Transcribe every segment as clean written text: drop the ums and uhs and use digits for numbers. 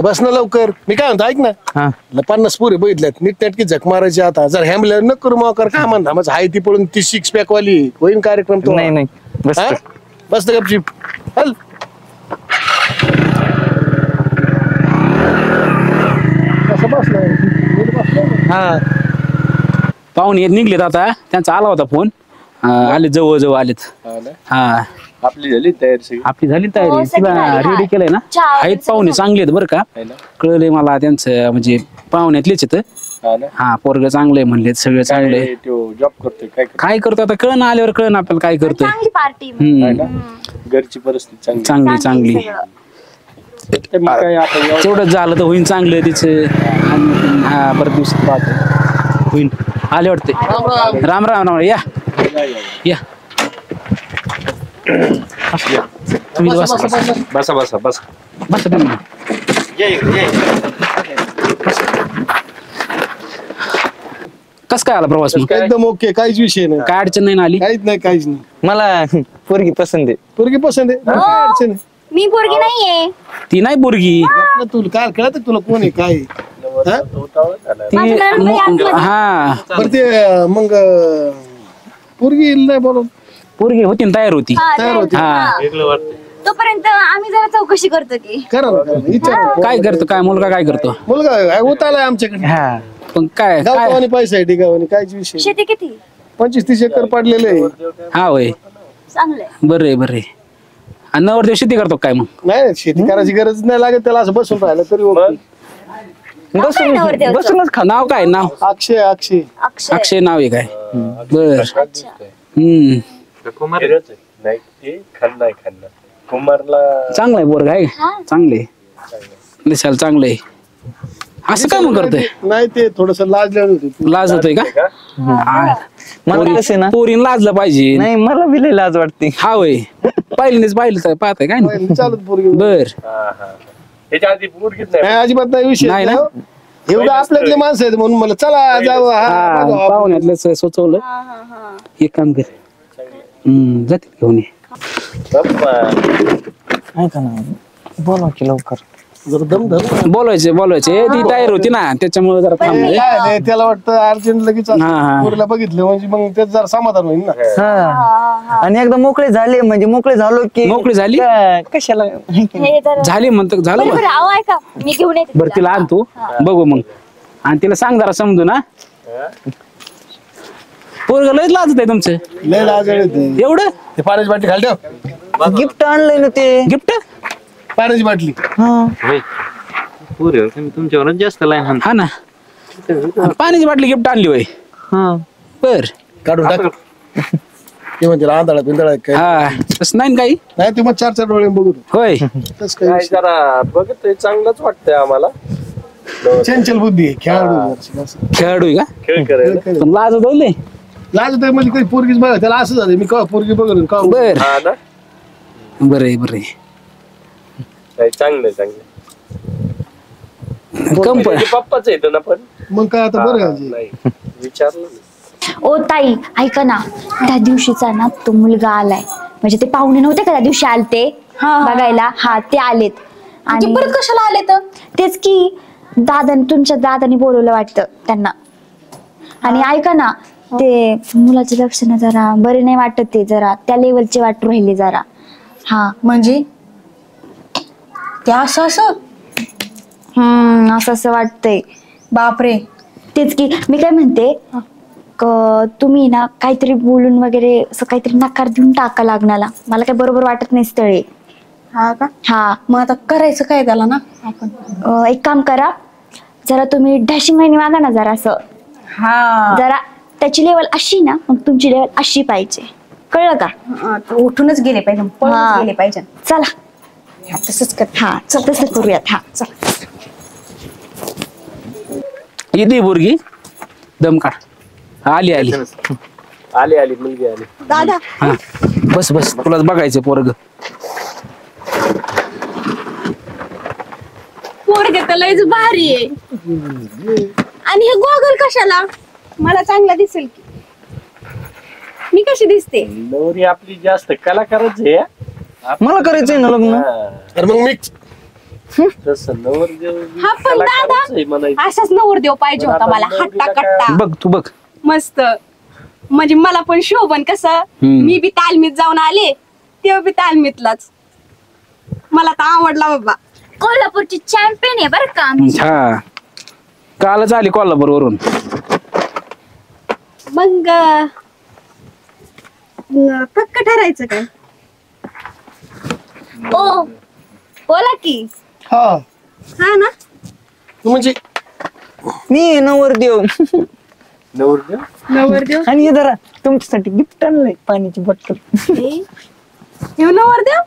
बस ना लवकर. मी काय म्हणतो ऐक ना, 50 पोरी बघितल्यात नीट नेटकी झक मारायची. आता जर हॅमलर न करू मग काय म्हणता माझं हाय ती पळून ती 6 पॅक वाली होईन कार्यक्रम तो. नाही बस गपचीप हल. हा पाहुणे निघलेत आता, त्यांचा आला होता फोन. आले जवळ आलेत. हा आपली झाली तयारी? आपली झाली तयारी, तिला रेडी केलंय ना. आहेत पाहुणे चांगले आहेत बरं का, कळलंय मला त्यांचं म्हणजे पाहुण्यातलेच आहेत. हा पोरग चांगलंय म्हणले, सगळे चांगले. जॉब करतोय काय करतो आता कळण आल्यावर कळण आपल्याला काय करतोय. घरची परिस्थिती चांगली चांगली. तेवढंच झालं तर होईन चांगलं तिचं. हा बरं दिवसात पाहतो होईन. आले वाटते. राम राम राम. या या तुम्ही बसा बसा बसा बसा तुम्ही. कस काय आला प्रवास? एकदम ओके, काहीच विषय नाही. काय अडचण नाही ना आली? काहीच नाही. मला पोरगी पसंत आहे. पोरगी पसंत आहे, काय अडचण आहे? मी पोरगी नाहीये. ती नाही पोरगी. तुला काय कळत तुला कोण आहे काय? हा बरं ते मग पोरगी नाही बोलत. पोरगी होती ना, तयार होती. हा तोपर्यंत आम्ही जरा चौकशी करतो की. करा ना, विचार. काय करतो, काय मुलगा काय करतो? मुलगा उतारलाय आमच्याकडे. पण काय गावकावानी पैसा आहे टिकावानी, काहीच विषय. शेती किती? 25-30 एकर पाडलेलं आहे. हा होय, चांगलंय. बरे. आणि नवरदेव शेती करतो काय मग? नाही शेती करायची गरज नाही लागत त्याला, असं बसून राहिलं तरी बसूनच खा. नाव काय? नाव अक्षय नाव आहे काय? बर. कुमारला चांगलाय पोरगा आहे, चांगले दिसायला चांगलंय. असं काय मग करतोय? नाही ते थोडस लाजलं होतं. लाज होतोय का? मला कसं ना पोरीन लाजलं पाहिजे. नाही मला बी लय लाज वाटते. हा होय, पहिल्यांदाच पाहिलं पाहताय काय ना. चालत पोरगी बर. त्याच्या आधी पोरगीच नाही अजिबात नाही विषय नाही ना. एवढं आपल्यातले माणसं आहेत म्हणून मला चला जावं. पाहुण्यातलं सुचवलं. एक काम कर, जाते घेऊन ये. ऐका ना, बोला की लवकर. बोलवायचे ती तयार होती ना, त्याच्यामुळे जरा थांबले. त्याला वाटतं अर्जंट लगेच पोरीला बघितलं म्हणजे मग त्याच जरा समाधान होईल ना. आणि एकदा मोकळे झाले म्हणजे मोकळे झालो की मोकळी झाली कशाला झाली म्हणतो झालं. ऐका मी घेऊन येते. बरं तिला आण तू, बघू मग. आणि तिला सांग जरा समजू ना. पोरग लयच लाजत आहे तुमचं. लय लाज एवढं ते पाण्याची बाटली खाली ठेव. गिफ्ट आणलंय ना ते. गिफ्ट? पाण्याची बाटली. तुमच्यावर जास्त लाईन. हा ना, पाण्याची बाटली गिफ्ट आणली होय. बर काढून टाक. ते म्हणजे आंधळा पिंधळा काय? हा तसं नाही काही. नाही ते मग 4 डोळे बघू. होय काय जरा बघत चांगलंच वाटतंय आम्हाला. चंचल बुद्धी आहे, खेळाडू आहे का? खेळ करायला पण लाज होईल. लाज होत म्हणजे काही पोरगीच बघा त्याला असं झालं. मी का पोरगी बघून का बर हा ना. बरे चांगलं कंपनी पप्पाच येतो ना. पण मग काय आता बरं विचारलं. ओ ताई ऐका ना, त्या दिवशीचा ना तो मुलगा आलाय. म्हणजे ते पाहुणे नव्हते का त्या दिवशी आलते बघायला. हा ते आलेत. आणि परत कशाला आले? तर तेच की तुमच्या दादानी बोलवलं वाटतं त्यांना. आणि ऐका ना, ते मुलाचे लक्षण जरा बरे नाही वाटत. ते जरा त्या लेवलचे वाटू राहिले जरा. हा म्हणजे ते असं असं वाटतंय. बापरे. तेच की मी काय म्हणते, तुम्ही ना काहीतरी बोलून वगैरे असं काहीतरी नकार देऊन टाका लग्नाला. मला काय बरोबर वाटत नाही स्थळे. हा का? हा मग आता करायचं काय त्याला ना आपण? एक काम करा, जरा तुम्ही डॅशिंग लाईन मागा ना जरा असं. हा जरा त्याची लेवल अशी ना, मग तुमची लेवल अशी पाहिजे. कळलं का? उठूनच गेले पाहिजे. चला तसंच कर. हा चल तसं करूयात. हा चल. येते पोरगी दम काढ. आली मुलगी आली. दादा हा बस तुलाच बघायचं पोरग. तर लयच भारी आहे. आणि हे गॉगल कशाला? मला चांगला दिसेल की. मी कशी दिसते? नवरी आपली जास्त कलाकारच आहे. मला करायचंय ना लग्न. तर मग मी तसं नवरदेव हा पण कलाकारच आहे म्हणायचं. दादा असाच नवरदेव पाहिजे होता मला हट्टा कट्टा बघ तू बघ मस्त म्हणजे मला पण शोभन कसं मी बी तालमीत जाऊन आले तेव्हा बी तालमीतलाच मला तर आवडला बाबा कोल्हापूरची चॅम्पियन आहे बरं का आमची. हा कालच आली कोल्हापूर वरून. मग पक्क ठरायचं काय ओ बोला की. हा हा ना तू म्हणजे मी नवरदेव नवरदेव नवरदेव आणि हे जरा तुमच्यासाठी गिफ्ट आणलंय पाण्याची बॉटल. हे नवरदेव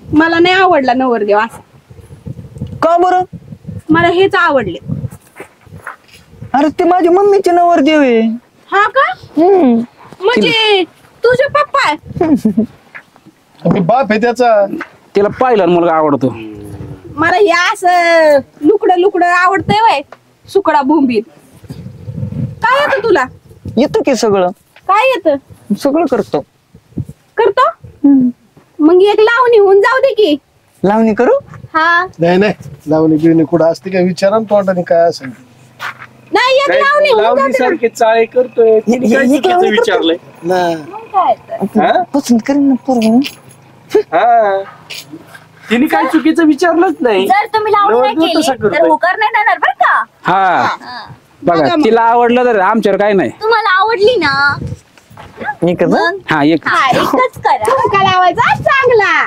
मला नाही आवडला नवरदेव असा का बरं? मला हेच आवडले अरे ते माझ्या मम्मीचे नवरदेव आहे. हा का म्हणजे तुझे पप्पा आहे? मी बाप आहे त्याचा. तिला पाहिलं ना मुलगा आवडतो. मला हे असं लुकडं लुकडं आवडतंय वय सुकडा भूमीत. काय येतं तुला येतं की सगळं, काय येतं सगळं करतो. करतो मग एक लावणी होऊन जाऊ दे की. लावणी करू? हा नाही नाही लावणी बिवणी कुठं असते काय विचारा ना तोंडाने काय असेल ते. नाही एक लावणी होऊन जाऊ लावणी दे ना. सारखे चाळे करतोय तिने काय हे चुकीचं लावणी विचारलंय नाही. मग काय तर. हा? पसंत करेन ना पोरगं. हा तिने काय चुकीचं विचारलंच नाही. जर तुम्ही लावणी नाही नवरदेव तसा केली तर करतोय. होकार नाही देणार बरं का. हा बघा तिला आवडलं तर आमच्यावर काय नाही. तुम्हाला आवडली ना एकच ना? मग हा एक हा एकच करा. झुणका लावायचा चांगला.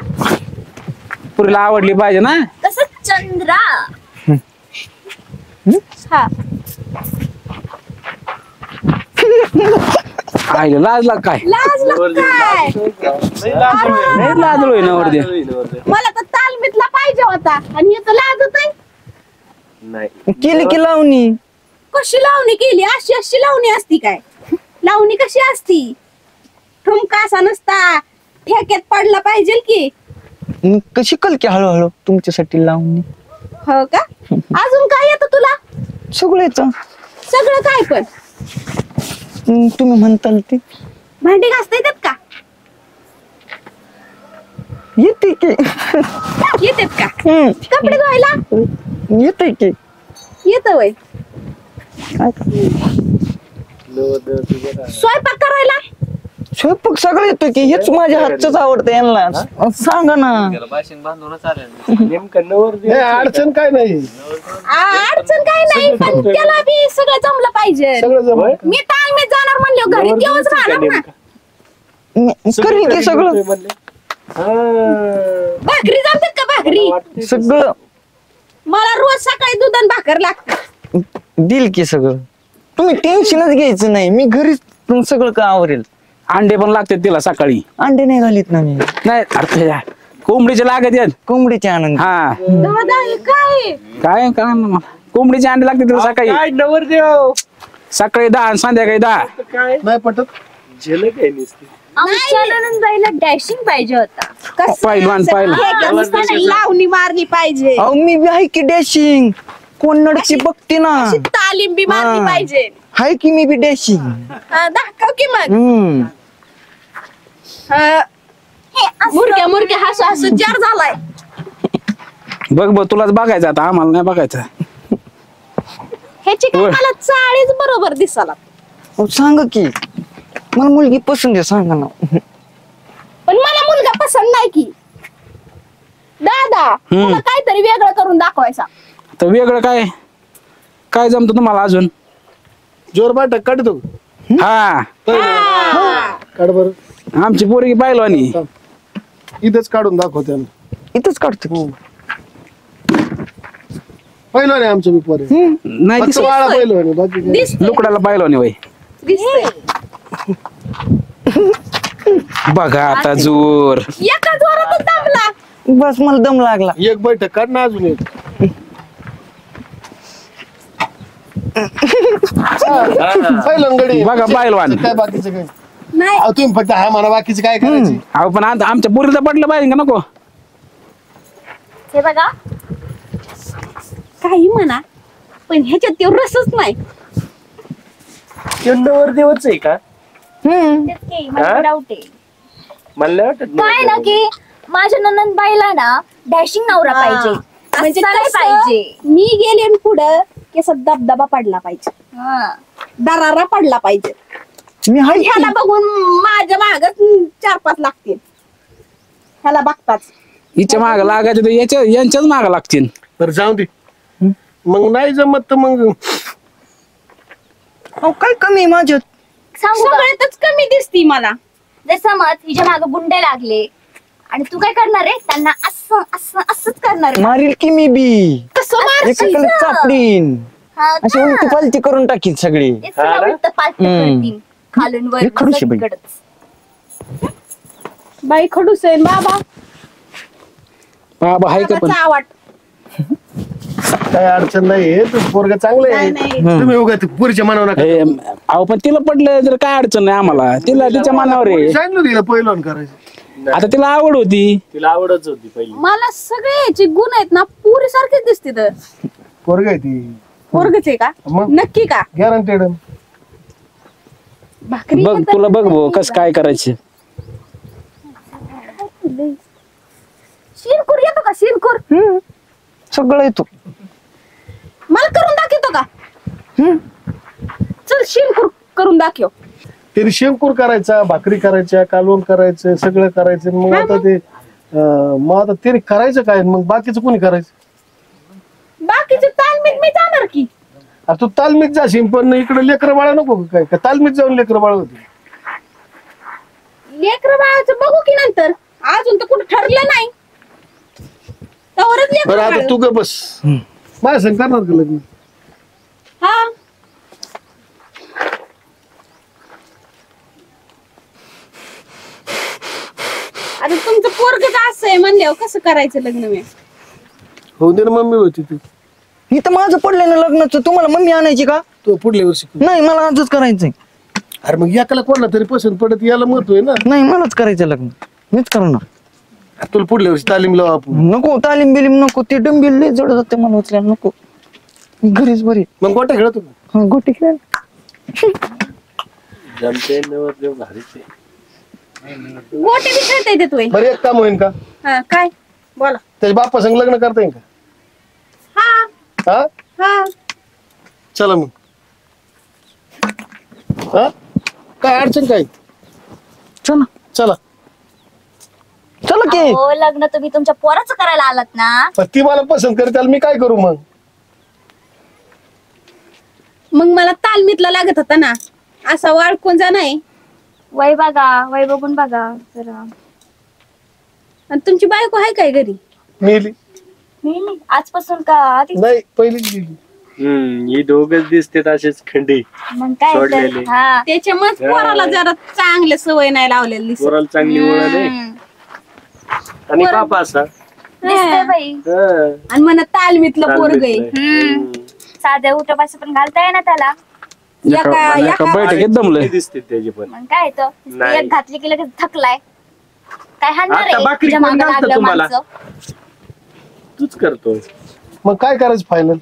पुरीला आवडली पाहिजे ना. तसंच चंद्रा. हा आईला लाजला काय. लाजलं काय लय लाजलोय नवरदेव. मला तर तालमीतला पाहिजे होता आणि हे तर लाजत आहे. नाही केली की लावणी. कशी लावणी केली अशी अशी लावणी असती काय लावणी कशी असती ठुमका असा नसता ठेक्यात पडला पाहिजे की. मग शिकल की हळूहळू तुमच्यासाठी लावणी. हो का अजून काय येतं तुला सगळं येतं. सगळं काय पण तुम्ही म्हणताल ते भांडी घासता येतात का येते की. येतात का कपडे धुवायला येते की. येत वय काय नवरदेव तुझं काय? स्वयंपाक करायला स्वयंपाक सगळं येतो की. हेच माझ्या हातच आवडतं यांना. सांगा ना. नेमकं नवरदेव नाही अडचण काय नाही. अडचण काय नाही पण त्याला बी सगळं जमलं पाहिजे. सगळं जमलं. मी तालमीत जाणार म्हणले घरी तेव्हाच राहणार ना. करीन की सगळं. म्हणले भाकरी जमतात का भाकरी सगळं मला रोज सकाळी दूध आणि भाकर लागतं. दिल की सगळं. तुम्ही टेन्शनच घ्यायचं नाही. मी घरीच सगळं का आवरेल. अंडे पण लागतात तिला सकाळी. अंडे नाही घालीत ना मी. नाही अरे कोंबडीचे लागत आहेत. कोंबडीचे आनंद. हा दादा हे काय काय काय ना मला. कोंबडीचे अंडे लागतात तिला सकाळी. काय नवरदेव सकाळी 10 आणि संध्याकाळी 10. काय नाही पटत. झलक आहे नुसती. आमच्या नंदबाईला डॅशिंग पाहिजे होता. पहिलवान पहिला. ठेक्यात नुसतं नाही, लावणी मारली पाहिजे अहो मी बी आहे की डॅशिंग. कोण नडकी बघते ना. अशी तालीम बी मारली हा. पाहिजे. हाय की मी बी डॅशिंग. हा, दाखव की मग मुरक्या मुरक्या हसू हसू जार झालाय. बघ बघ तुलाच बघायचं आता आम्हाला नाही बघायचं. ह्याची काय मला चाळीच बरोबर दिसाला सांगा की मला मुलगी पसंत आहे. सांगा ना. पण मला मुलगा पसंत नाही की. दादा तुला काहीतरी वेगळं करून दाखवायचा. तर वेगळं काय काय जमतं तुम्हाला अजून. जोर बाटक काढतो. हा काढ बर. आमची पोरगी पहिलवानी. इथंच काढून दाखव त्यांना. इथंच काढतो की. पहिलं नाही आमचं मी पोरे. नाही फक्त दिसत. बाळा पहिलं नाही बाकी काय. दिसतंय लुकडाला पहिलवानी वय. दिसतंय बघा आता जोर. एका जोरातच दाबला. बस मला दम लागला. एक बैठक काढ ना अजून एक. पहिलं गडी. बघा पहिलवान. काय बाकीचं काय. नाही अहो, तुम्ही फक्त हा म्हणा बाकीचं काय करायचं. अहो पण आता आमच्या पोरीला पडलं पाहिजे का नको. हे बघा काही म्हणा पण ह्याच्यात तेवढं रसच नाही. तो नवरदेवच आहे का? तेच की, मला हा? डाऊट आहे. मला नाही वाटत काय ना नवरदेव. की माझ्या ननंदबाईला ना डॅशिंग नवरा पाहिजे, म्हणजे असायला कसं, पाहिजे. मी गेले आणि पुढं की असं दबदबा पडला पाहिजे, हा. दरारा पडला पाहिजे. मी हाय की. ह्याला बघून माझ्या मागच 4-5 लागतील. ह्याला बघताच हिच्या माग लागायचं तर यांच्याच माग लागतील. बरं जाऊ दे, मग नाही जमत तर मग अहो, काय कमी आहे माझ्यात? सांगू का? सगळ्यातच कमी दिसती मला. जर समज हिच्या मागे गुंडे लागले आणि तू काय करणार आहे, त्यांना असं असं असंच करणार आहे. मारील की मी बी कसं मारशील? एकाकडे चापडीन, हा अशी का? उलटी पालटी करून टाकीन सगळी. तेच तुला उलटं पालटं करतील. खालून वर हे खडूस आहे बाई. सगळीकडेच. बाई खडूस आहे बाबा. बाबा हाय का पण आवड काय अडचण नाही, तू पोरग चांगलं आहे. नाही. तुम्ही उगा ते पुरीच्या मनावर नका. हे, अहो पण तिला पडलं तर काय अडचण नाही आम्हाला. तिला तिच्या मनावर आहे. सांगितलं तिला पहिलं करायचं. आता तिला आवड होती. तिला आवडच होती पहिली. मला सगळे याचे गुण आहेत ना पुरी सारखेच दिसते. तर पोरग आहे ती पोरगच आहे का? मग? नक्की का? गॅरंटेड. भाकरी बघ तुला बघ भाऊ कसं काय करायचं. शिरकूर येतो का? शिरकूर सगळं येतो. मला करून दाखवतो का? चल शिरकूर करून दाखव. तरी शेंकूर करायचा, भाकरी करायच्या, कालवण करायचं, सगळं करायचं. मग आता ते मग आता ते करायचं काय, मग बाकीचं कोणी करायचं? बाकीचे तालमीत मी जाणार की. अरे तू तालमीत जाशील, पण इकडे लेकरं बाळा नको का काय? का तालमीत जाऊन लेकरं बाळ होती? लेकर बाळाचं बघू की नंतर. अजून तर कुठं ठरलं नाही. तवरच बरं लेकर आता तू ग बस, माझ्या संग करणार का लग्न? हा आता तुमचं पोरगच असं आहे म्हणल्यावर कसं करायचं लग्न? मी हो दे ना, मम्मी होती ती. इथं माझं पडलंय ना लग्नाचं, तुम्हाला मम्मी आणायची का? तो पुढल्या वर्षी करू. नाही, मला आजच करायचंय. अरे मग एकाला कोणाला तरी पसंत पडत, याला महत्व आहे ना. नाही, मलाच करायचं लग्न, मीच करणार. तुला पुढल्या वर्षी तालीम लावा आपण. नको तालीम बिलीम नको, ते डंबेल लय जड जाते मला उचलायला, नको. घरीच बरी. मग गोट्या खेळतो का? हा, गोटी खेळ. जमते नवरदेव भारीचे. गोटे बी खेळता येते तू. बरं एक काम होईल का? हा काय बोला. त्याच्या बाप्पा संग लग्न करता येईल का? हा हा हा चला मग. हा काय अडचण काय? चला चला. चला की. हो, लग्न तुम्ही तुमच्या पोराचं करायला आलात ना. पण ती मला पसंत करते, त्याला मी काय करू मग? मग मला तालमीतला लागत होता ना, असा वाळकून जा नाही. वय बघा, वय बघून बघा जरा. आणि तुमची बायको आहे काय घरी? मेली नाही, आजपासून का आधी? नाही, पहिलीच गेली. ही दोघच दिसते असेच खंडी. मग काय तर. सोडलेले. हा. त्याच्यामुळेच पोराला जरा चांगल्या सवय नाही लावलेली दिसत. पोराला चांगली ओळख आहे. हम्म. आणि बापा असा. दिसतंय बाई. हा. आणि म्हणत तालमीतलं पोरग आहे. साध्या उठापासून पण घालता येईना त्याला. एका बैठकीत दमलंय. दिसते त्याची पण. मग काय तर नाही. एक घातली की लगेच थकलाय. काय हाणणार आता आहे भाकरी तुझ्या कोण मागं घालतं लागलं तुम्हाला? माणसं. तूच करतो. मग काय करायचं फायनल?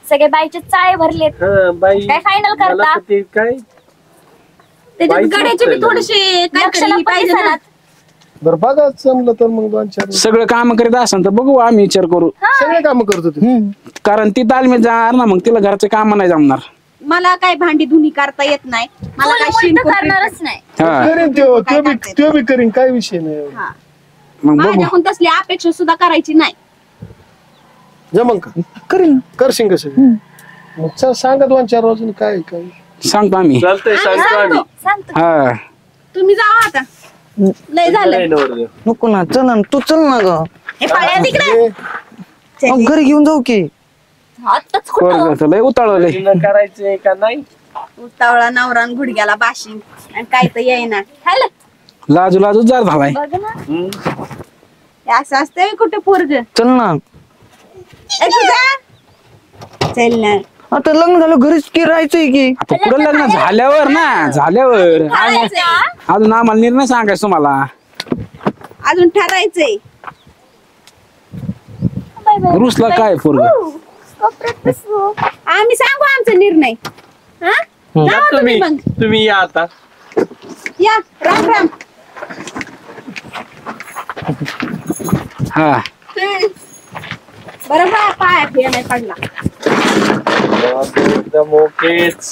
सगळे बाईचे चाळे भरलेत. हा, बाई काय final करता? मला तर ते काय त्याच्यात बाईचं गड्याचे बी नसतं थोडेसे लक्षाला काहीतरी पण पाहिजे ना. दिसेनात. बरं बघा, जमलं तर मग 2-4 सगळं काम करीत असेल तर बघू आम्ही विचार करू. सगळे काम करतो ते. कारण ती तालमीत जाणार ना, मग तिला घरचे काम नाही जमणार. मला काय भांडी धुनी करता येत नाही. मला तुला काय उलटं शिंकून करणारच नाही. हा करीन त्यो बी करीन, काय विषय नाही. हा. मग बघू. माझ्याकडून तसली अपेक्षा सुद्धा करायची नाही. जमन का? करीन. करशील कसं? मग चल सांगा 2-4 वाजून काय काय. सांगतो आम्ही. चालतंय, सांगतो आम्ही. सांगतो. हा तुम्ही जावा आता. लय झालं. नाही नवरदेव. नको ना, चल ना, तू चल ना ग. हे पाळ्या तिकडे. अहो, घरी घेऊन जाऊ की. आत्ताच कुठं? पोरगं लय उताळलंय. लग्न करायचंय का नाही? उतावळा नवरा गुडघ्याला बाशिंग आणि काय तर येईना. खायला लाजू लाजू जार झालाय. बघ ना. हे असं असतंय कुठे पोरग. चल ना. चल ना. आता लग्न झालं घरीच की राहायचंय की. आता पुढे लग्न झाल्यावर ना, झाल्यावर अजून आम्हाला निर्णय सांगायचं तुम्हाला. अजून ठरायचंय. Bye bye. रुसला काय पोरग? कोपऱ्यात बसू. आम्ही सांगू आमचा निर्णय. हा या जावा तुम्ही तुम्ही मग. तुम्ही या आता. या राम राम. हा बरं बा पाया फिया नाही पडला. एकदम ओकेच.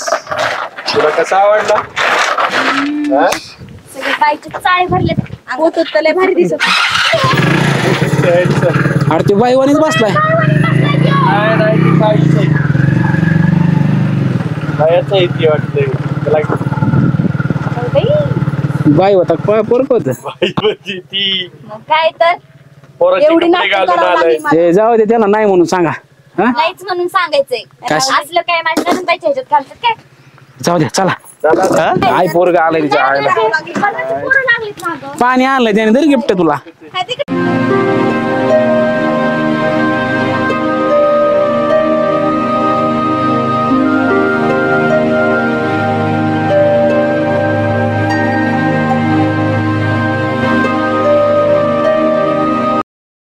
तुला कसा आवडला? हा? सगळे बाईचे चाळे भरले. पोतच तर लय भारी दिसत. अरे ते बाईवानीच बसलाय. नाही नाही ती काहीच आहे. बायाचं इथे वाटतंय त्याला. बाई होता पोरक होत. बाई म्हणजे ती मग काय तर पोराचे एवढी कपडे नाटकं घालून करावं आलाय. लागली मला. ते जाऊ दे त्याला नाही म्हणून सांगा. हा नाहीच म्हणून सांगायचंय. कश- असलं काय माझ्या नंदाच्या ह्याच्यात घालतात काय? जाऊ द्या चला. चला. आई पोरग आलाय तिच्या आईला. पोरं लागलीत मागं. पाणी आणलंय त्याने तरी गिफ्ट तुला. काय तिकडे